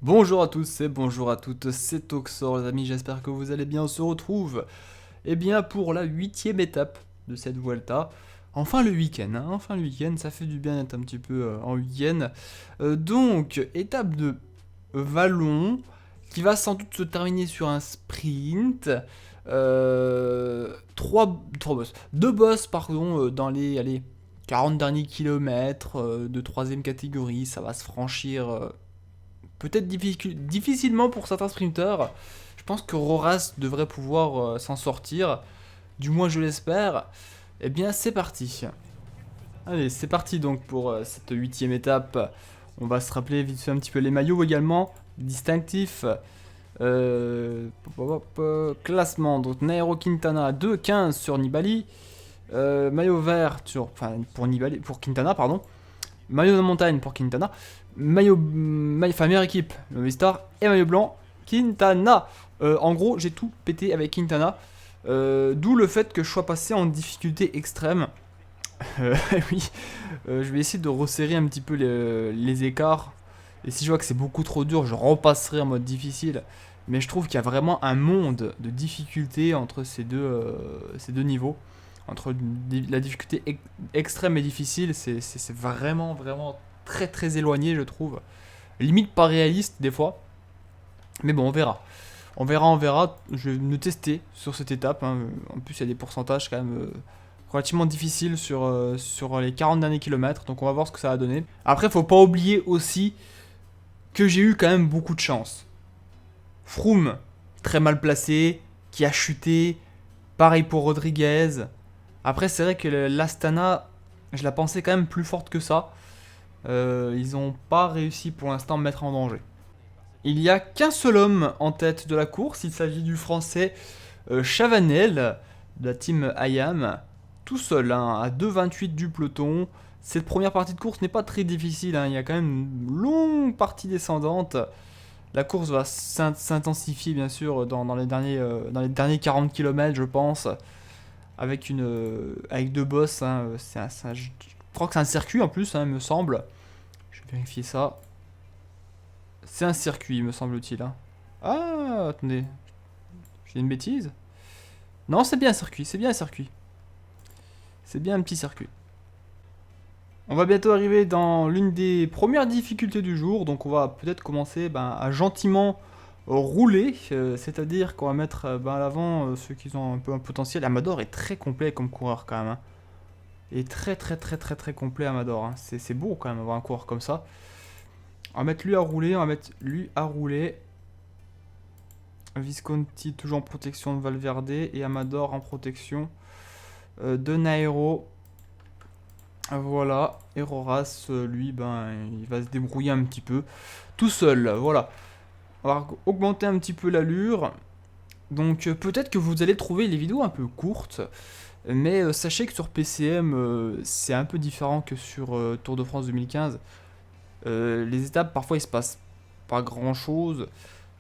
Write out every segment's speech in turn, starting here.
Bonjour à tous et bonjour à toutes, c'est Toxor les amis, j'espère que vous allez bien. On se retrouve pour la 8e étape de cette Vuelta. Enfin le week-end, hein, enfin le week-end, ça fait du bien d'être un petit peu en week-end. Donc, étape de Vallon, qui va sans doute se terminer sur un sprint. Trois boss, deux boss pardon, dans les allez, 40 derniers kilomètres de troisième catégorie, ça va se franchir peut-être difficilement pour certains sprinteurs. Je pense que Roras devrait pouvoir s'en sortir. Du moins, je l'espère. Eh bien, c'est parti. Allez, c'est parti donc pour cette 8e étape. On va se rappeler vite fait un petit peu les maillots également. Distinctifs. Classement. Donc, Nairo Quintana 2-15 sur Nibali. Maillot vert pour Quintana, pardon. Maillot de montagne pour Quintana. Enfin, meilleure équipe, Movistar. Et maillot blanc, Quintana. En gros, j'ai tout pété avec Quintana. D'où le fait que je sois passé en difficulté extrême. Oui, je vais essayer de resserrer un petit peu les écarts. Et si je vois que c'est beaucoup trop dur, je repasserai en mode difficile. Mais je trouve qu'il y a vraiment un monde de difficulté entre ces deux niveaux. Entre la difficulté extrême et difficile, c'est vraiment, vraiment très, très éloigné, je trouve. Limite pas réaliste des fois. Mais bon, on verra. On verra, on verra. Je vais me tester sur cette étape, hein. En plus, il y a des pourcentages quand même relativement difficiles sur les 40 derniers kilomètres. Donc on va voir ce que ça va donner. Après, faut pas oublier aussi que j'ai eu quand même beaucoup de chance. Froome, très mal placé, qui a chuté. Pareil pour Rodriguez. Après, c'est vrai que l'Astana, je la pensais quand même plus forte que ça. Ils n'ont pas réussi pour l'instant à me mettre en danger. Il n'y a qu'un seul homme en tête de la course. Il s'agit du français Chavanel de la team IAM. Tout seul, hein, à 2,28 du peloton. Cette première partie de course n'est pas très difficile, hein. Il y a quand même une longue partie descendante. La course va s'intensifier bien sûr dans les derniers 40 km, je pense. Avec deux bosses, hein. Je crois que c'est un circuit en plus, hein, il me semble. Je vais vérifier ça. C'est un circuit, me semble-t-il, hein. Ah, attendez. J'ai une bêtise. Non, c'est bien un circuit, c'est bien un circuit. C'est bien un petit circuit. On va bientôt arriver dans l'une des premières difficultés du jour, donc on va peut-être commencer à gentiment rouler, c'est-à-dire qu'on va mettre à l'avant ceux qui ont un peu un potentiel. Amador est très complet comme coureur quand même, hein. Il est très très très très très complet Amador, hein. C'est beau quand même avoir un coureur comme ça. On va mettre lui à rouler, on va mettre lui à rouler. Visconti toujours en protection de Valverde et Amador en protection de Nairo. Voilà, et Roras, lui, il va se débrouiller un petit peu tout seul. Voilà, on va augmenter un petit peu l'allure. Donc peut-être que vous allez trouver les vidéos un peu courtes, mais sachez que sur PCM, c'est un peu différent que sur Tour de France 2015. Les étapes, parfois, il se passe pas grand-chose.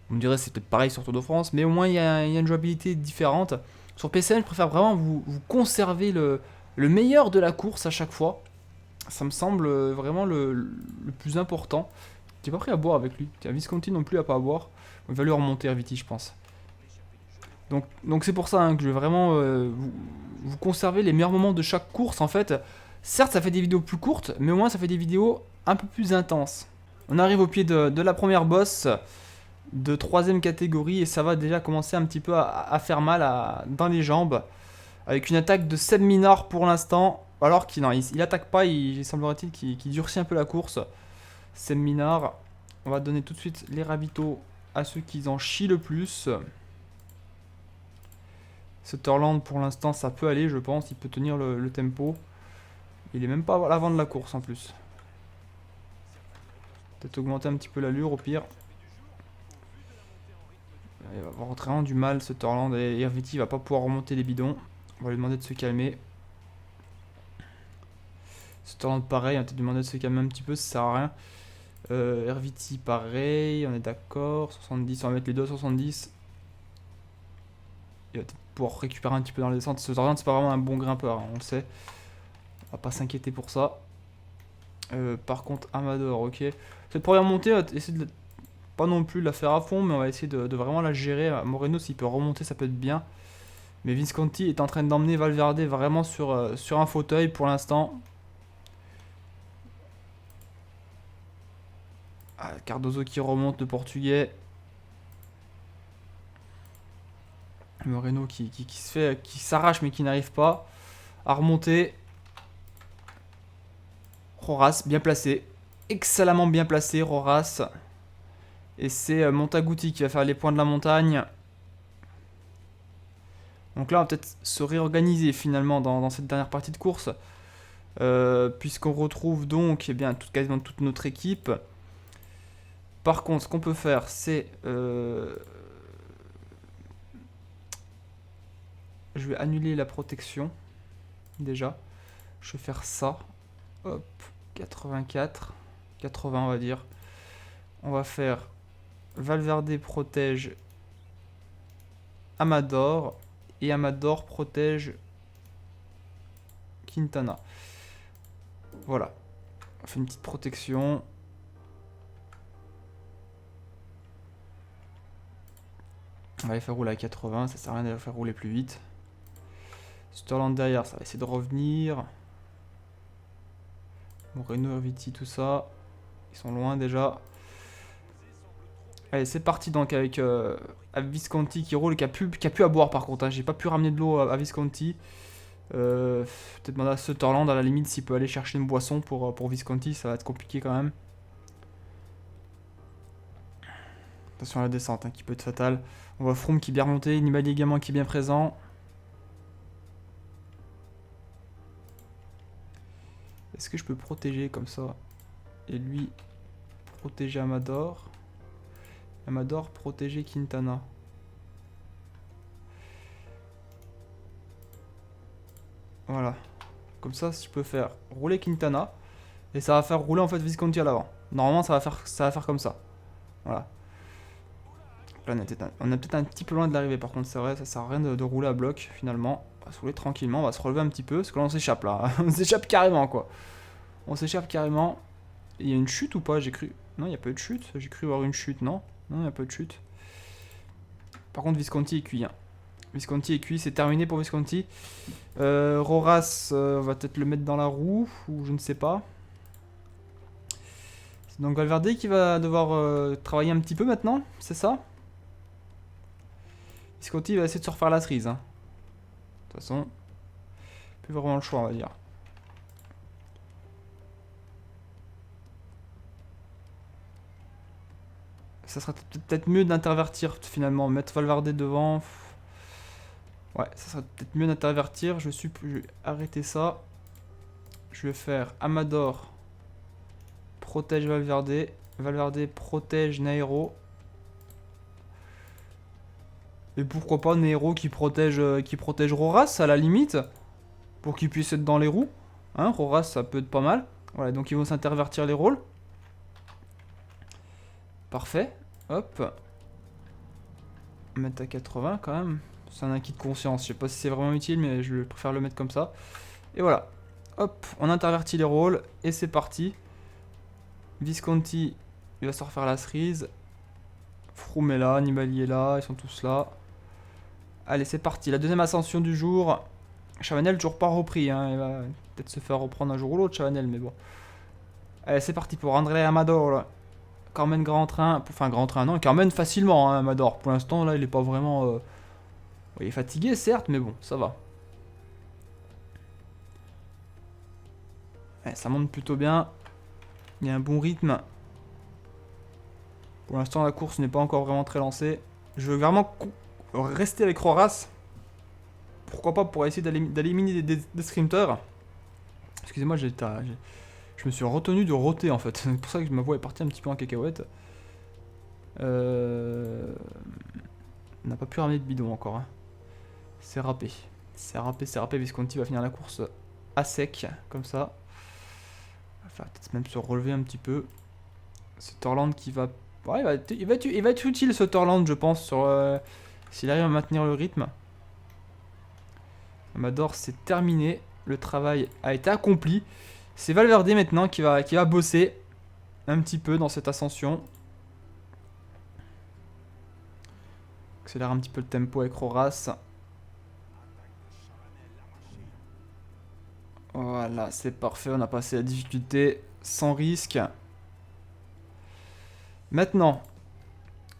Vous me direz, c'est peut-être pareil sur Tour de France, mais au moins, il y a une jouabilité différente. Sur PCM, je préfère vraiment vous conserver le meilleur de la course à chaque fois. Ça me semble vraiment le plus important. J'ai pas pris à boire avec lui. Tiens, Visconti non plus à pas à boire. Il va lui remonter Herviti, je pense. Donc c'est pour ça, hein, que je vais vraiment vous conserver les meilleurs moments de chaque course en fait. Certes, ça fait des vidéos plus courtes, mais au moins ça fait des vidéos un peu plus intenses. On arrive au pied de la première bosse de troisième catégorie et ça va déjà commencer un petit peu à faire mal dans les jambes. Avec une attaque de Seb Minard pour l'instant. Alors qu'il il attaque pas, il semblerait-il qu'il durcit un peu la course. Seb Minard. On va donner tout de suite les ravitaux à ceux qui en chient le plus. Sutherland pour l'instant ça peut aller, je pense, il peut tenir le tempo. Il est même pas à l'avant de la course en plus. Peut-être augmenter un petit peu l'allure au pire. Il va avoir vraiment du mal Sutherland et Herviti va pas pouvoir remonter les bidons. On va lui demander de se calmer. Sutherland pareil, on va peut-être demander de se calmer un petit peu, ça sert à rien. Herviti pareil, on est d'accord. 70, on va mettre les deux à 70. Il va peut-être pouvoir récupérer un petit peu dans les descentes. Sutherland c'est pas vraiment un bon grimpeur, hein, on le sait. On va pas s'inquiéter pour ça. Par contre Amador, ok. Cette première montée, on va essayer pas non plus la faire à fond, mais on va essayer de vraiment la gérer. Moreno, s'il peut remonter, ça peut être bien. Mais Visconti est en train d'emmener Valverde vraiment sur un fauteuil pour l'instant. Ah, Cardozo qui remonte, le portugais. Moreno qui s'arrache mais qui n'arrive pas à remonter. Roras, bien placé. Excellemment bien placé, Roras. Et c'est Montaguti qui va faire les points de la montagne. Donc là, on va peut-être se réorganiser finalement dans cette dernière partie de course. Puisqu'on retrouve donc quasiment toute notre équipe. Par contre, ce qu'on peut faire, c'est... je vais annuler la protection. Déjà. Je vais faire ça. Hop. 84. 80, on va dire. On va faire... Valverde protège Amador. Et Amador protège Quintana. Voilà. On fait une petite protection. On va les faire rouler à 80. Ça sert à rien de les faire rouler plus vite. Sutherland derrière, ça va essayer de revenir. Moreno, Viti, tout ça. Ils sont loin déjà. Allez, c'est parti donc avec Visconti qui roule et qui a pu à boire par contre. Hein. J'ai pas pu ramener de l'eau à Visconti. Peut-être demander à Sutherland à la limite s'il peut aller chercher une boisson pour Visconti. Ça va être compliqué quand même. Attention à la descente hein, qui peut être fatale. On voit Froome qui est bien remonté. Nibali également qui est bien présent. Est-ce que je peux protéger comme ça? Et lui, protéger Amador. Amador, protéger Quintana. Voilà. Comme ça, je peux faire rouler Quintana. Et ça va faire rouler en fait Visconti à l'avant. Normalement, ça va faire comme ça. Voilà. Là, on est peut-être un petit peu loin de l'arrivée. Par contre, c'est vrai, ça sert à rien de rouler à bloc finalement. On va se rouler tranquillement. On va se relever un petit peu. Parce que là, on s'échappe là. On s'échappe carrément quoi. On s'échappe carrément. Il y a une chute ou pas? J'ai cru. Non, il n'y a pas eu de chute. J'ai cru voir une chute, non? Non, il n'y a pas de chute. Par contre, Visconti est cuit. Hein. Visconti est cuit, c'est terminé pour Visconti. Roras, on va peut-être le mettre dans la roue, ou je ne sais pas. C'est donc Valverde qui va devoir travailler un petit peu maintenant, c'est ça? Visconti va essayer de se refaire la cerise. Hein. De toute façon, plus vraiment le choix, on va dire. Ça sera peut-être mieux d'intervertir finalement, mettre Valverde devant. Ouais, ça serait peut-être mieux d'intervertir. Je vais arrêter ça. Je vais faire Amador protège Valverde. Valverde protège Nairo. Et pourquoi pas Nairo qui protège Roras à la limite. Pour qu'il puisse être dans les roues. Hein, Roras ça peut être pas mal. Voilà, donc ils vont s'intervertir les rôles. Parfait. Hop. Mettre à 80 quand même. C'est un acquis de conscience. Je sais pas si c'est vraiment utile, mais je préfère le mettre comme ça. Et voilà. Hop, on intervertit les rôles. Et c'est parti. Visconti, il va se refaire la cerise. Froome est là, Nibali est là, ils sont tous là. Allez, c'est parti. La deuxième ascension du jour. Chavanel, toujours pas repris. Hein. Il va peut-être se faire reprendre un jour ou l'autre, Chavanel, mais bon. Allez, c'est parti pour André Amador. Carmen grand train. Enfin, grand train, non. Carmen facilement, hein, Amador. Pour l'instant, là, il est pas vraiment. Il est fatigué, certes, mais bon, ça va. Ouais, ça monte plutôt bien. Il y a un bon rythme. Pour l'instant, la course n'est pas encore vraiment très lancée. Je veux vraiment rester avec Roras. Pourquoi pas pour essayer d'éliminer des sprinters. Excusez-moi, je me suis retenu de roter en fait. C'est pour ça que ma voix est partie un petit peu en cacahuète. On n'a pas pu ramener de bidon encore. Hein. C'est râpé. C'est râpé. Visconti va finir la course à sec, comme ça. Enfin, peut-être même se relever un petit peu. Sutherland qui va... Ouais, il va être utile, Sutherland, je pense, s'il arrive à maintenir le rythme. Amador, c'est terminé. Le travail a été accompli. C'est Valverde maintenant qui va bosser un petit peu dans cette ascension. accélère un petit peu le tempo avec Roras. Voilà, c'est parfait, on a passé la difficulté sans risque. Maintenant,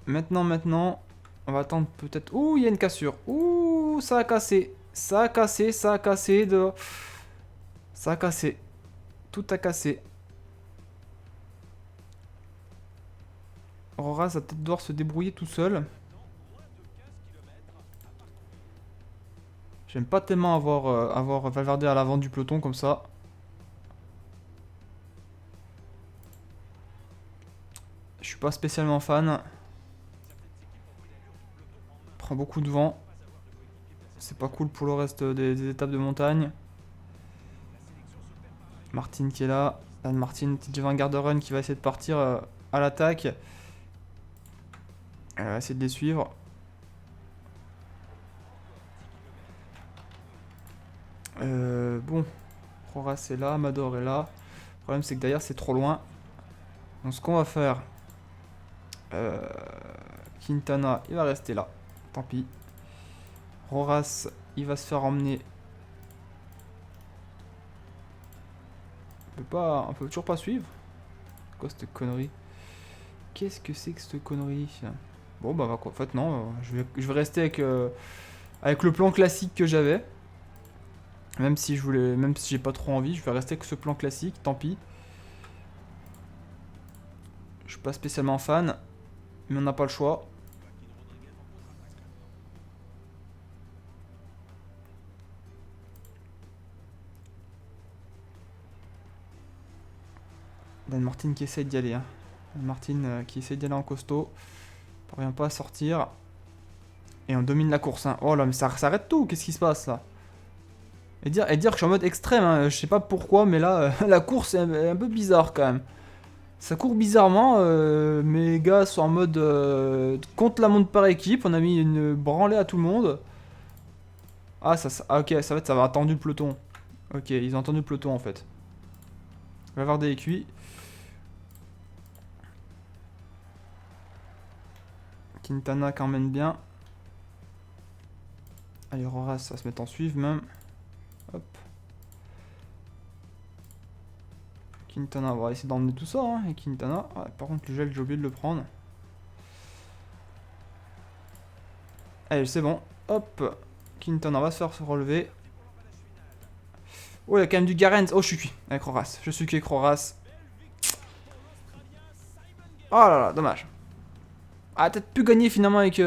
on va attendre peut-être... Ouh, il y a une cassure. Ouh, ça a cassé. Ça a cassé, ça a cassé. Ça a cassé. Tout a cassé. Aurora va peut-être devoir se débrouiller tout seul. J'aime pas tellement avoir Valverde à l'avant du peloton comme ça. Je suis pas spécialement fan. Prend beaucoup de vent. C'est pas cool pour le reste des étapes de montagne. Martin qui est là. Dan Martin, TJ Van Garderen qui va essayer de partir à l'attaque. Elle va essayer de les suivre. Bon. Roras est là, Amador est là. Le problème c'est que derrière c'est trop loin. Donc ce qu'on va faire... Quintana, il va rester là. Tant pis. Roras, il va se faire emmener. On peut toujours pas suivre. C'est quoi cette connerie? Qu'est-ce que c'est que cette connerie? Bon bah en fait non, je vais rester avec le plan classique que j'avais. Même si j'ai pas trop envie, je vais rester avec ce plan classique, tant pis. Je suis pas spécialement fan, mais on n'a pas le choix. Dan Martin qui essaye d'y aller. Hein. Dan Martin qui essaye d'y aller en costaud. Parvient pas à sortir. Et on domine la course. Hein. Oh là, mais ça arrête tout. Qu'est-ce qui se passe là? Et dire que je suis en mode extrême. Hein. Je sais pas pourquoi, mais là, la course est un peu bizarre quand même. Ça court bizarrement. Mes gars sont en mode contre la montre par équipe. On a mis une branlée à tout le monde. Ah, ok, ça va attendu le peloton. Ok, ils ont entendu le peloton en fait. Valverde est cuit. Quintana quand même bien. Allez, Roras va se mettre en suivre même. Hop. Quintana, on va essayer d'emmener tout ça. Hein. Et Quintana, ah, par contre le gel, j'ai oublié de le prendre. Allez, c'est bon. Hop. Quintana va se faire se relever. Oh, il y a quand même du Garens. Oh, je suis cuit avec Roras. Je suis cuit avec Roras. Oh là là, dommage. Ah, peut-être pu gagner finalement avec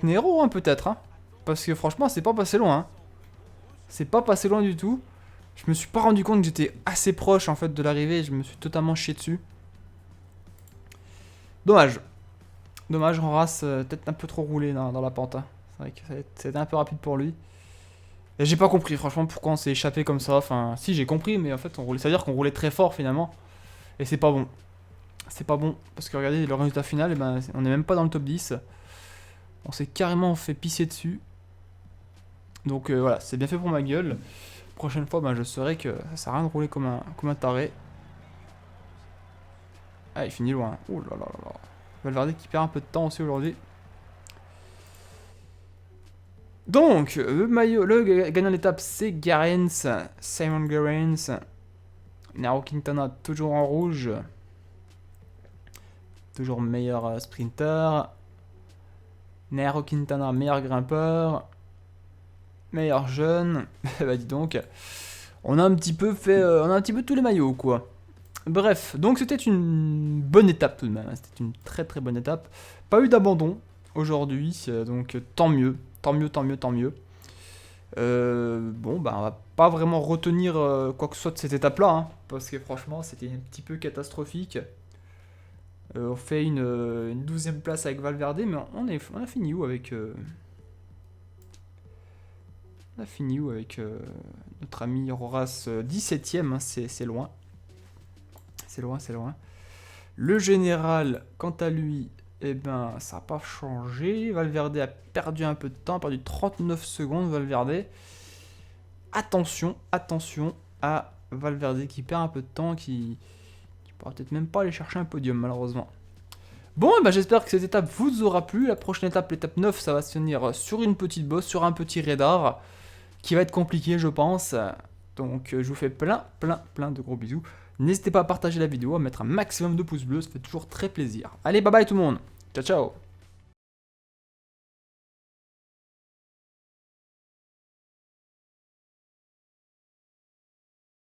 Nero, hein, peut-être. Hein. Parce que franchement, c'est pas passé loin. Hein. C'est pas passé loin du tout. Je me suis pas rendu compte que j'étais assez proche en fait de l'arrivée. Je me suis totalement chié dessus. Dommage. Dommage, Horace, peut-être un peu trop roulé dans la pente. Hein. C'est vrai que c'était un peu rapide pour lui. Et j'ai pas compris, franchement, pourquoi on s'est échappé comme ça. Enfin, si, j'ai compris, mais en fait, ça veut dire qu'on roulait très fort finalement. Et c'est pas bon. C'est pas bon. Parce que regardez, le résultat final, eh ben, on est même pas dans le top 10. On s'est carrément fait pisser dessus. Donc voilà, c'est bien fait pour ma gueule. Prochaine fois, ben, je saurai que ça sert à rien de rouler comme un taré. Ah, il finit loin. Ouh là là là là. Valverde qui perd un peu de temps aussi aujourd'hui. Donc, le gagnant de l'étape, c'est Garens. Simon Garens. Nairo Quintana toujours en rouge. Toujours meilleur sprinter. Nairo Quintana, meilleur grimpeur. Meilleur jeune. Bah dis donc. On a un petit peu tous les maillots quoi. Bref, donc c'était une bonne étape tout de même. C'était une très très bonne étape. Pas eu d'abandon aujourd'hui, donc tant mieux. Tant mieux. Bon, bah on va pas vraiment retenir quoi que ce soit de cette étape-là, hein, parce que franchement c'était un petit peu catastrophique. On fait une 12e place avec Valverde, mais on a fini où avec... On a fini où avec notre ami Roras 17ème, hein, c'est loin. C'est loin. Le général, quant à lui, eh ben, ça n'a pas changé. Valverde a perdu un peu de temps, a perdu 39 secondes, Valverde. Attention à Valverde qui perd un peu de temps, qui pourra peut-être même pas aller chercher un podium, malheureusement. Bon, bah, j'espère que cette étape vous aura plu. La prochaine étape, l'étape 9, ça va se finir sur une petite boss, sur un petit radar, qui va être compliqué, je pense. Donc, je vous fais plein de gros bisous. N'hésitez pas à partager la vidéo, à mettre un maximum de pouces bleus, ça fait toujours très plaisir. Allez, bye bye tout le monde. Ciao, ciao.